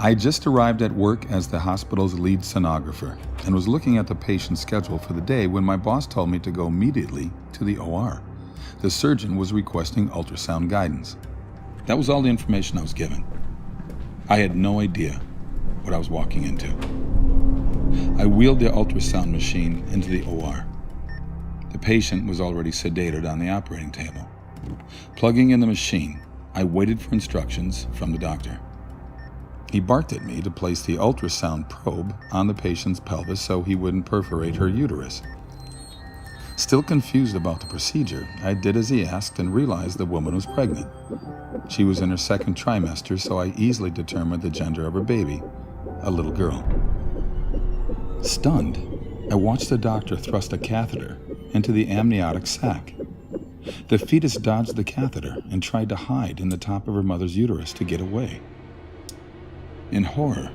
I just arrived at work as the hospital's lead sonographer and was looking at the patient's schedule for the day when my boss told me to go immediately to the OR. The surgeon was requesting ultrasound guidance. That was all the information I was given. I had no idea what I was walking into. I wheeled the ultrasound machine into the OR. The patient was already sedated on the operating table. Plugging in the machine, I waited for instructions from the doctor. He barked at me to place the ultrasound probe on the patient's pelvis so he wouldn't perforate her uterus. Still confused about the procedure, I did as he asked and realized the woman was pregnant. She was in her second trimester, so I easily determined the gender of her baby, a little girl. Stunned, I watched the doctor thrust a catheter into the amniotic sac. The fetus dodged the catheter and tried to hide in the top of her mother's uterus to get away. In horror,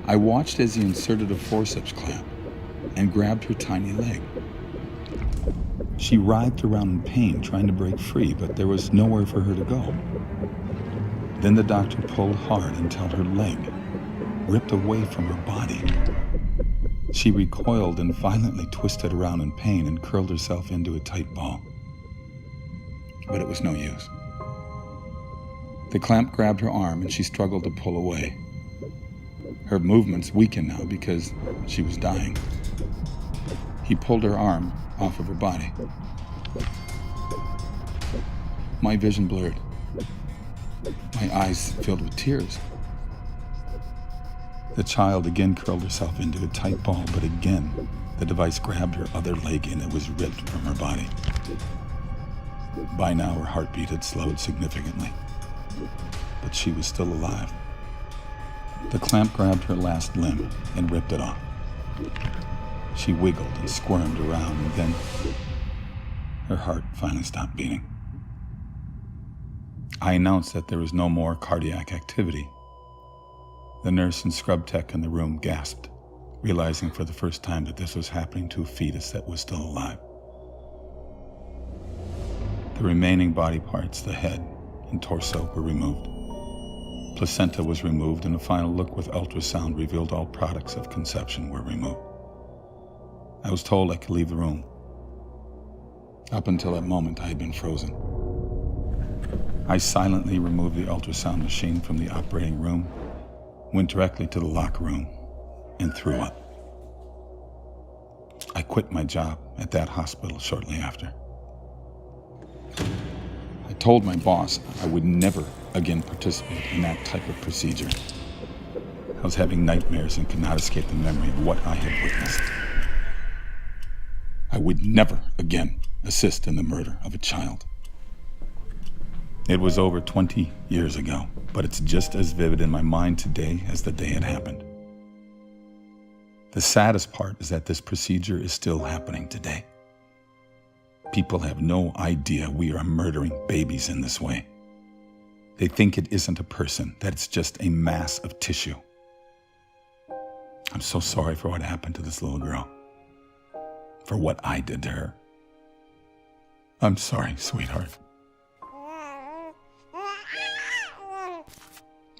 I watched as he inserted a forceps clamp and grabbed her tiny leg. She writhed around in pain, trying to break free, but there was nowhere for her to go. Then the doctor pulled hard until her leg ripped away from her body. She recoiled and violently twisted around in pain and curled herself into a tight ball. But it was no use. The clamp grabbed her arm and she struggled to pull away. Her movements weakened now because she was dying. He pulled her arm off of her body. My vision blurred. My eyes filled with tears. The child again curled herself into a tight ball, but again, the device grabbed her other leg and it was ripped from her body. By now, her heartbeat had slowed significantly, but she was still alive. The clamp grabbed her last limb and ripped it off. She wiggled and squirmed around, and then her heart finally stopped beating. I announced that there was no more cardiac activity. The nurse and scrub tech in the room gasped, realizing for the first time that this was happening to a fetus that was still alive. The remaining body parts, the head and torso, were removed. Placenta was removed, and a final look with ultrasound revealed all products of conception were removed. I was told I could leave the room. Up until that moment, I had been frozen. I silently removed the ultrasound machine from the operating room, went directly to the locker room, and threw up. I quit my job at that hospital shortly after. I told my boss I would never again participate in that type of procedure. I was having nightmares and could not escape the memory of what I had witnessed. I would never again assist in the murder of a child. It was over 20 years ago, but it's just as vivid in my mind today as the day it happened. The saddest part is that this procedure is still happening today. People have no idea we are murdering babies in this way. They think it isn't a person, that it's just a mass of tissue. I'm so sorry for what happened to this little girl, for what I did to her. I'm sorry, sweetheart.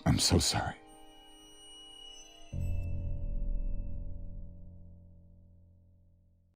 I'm so sorry.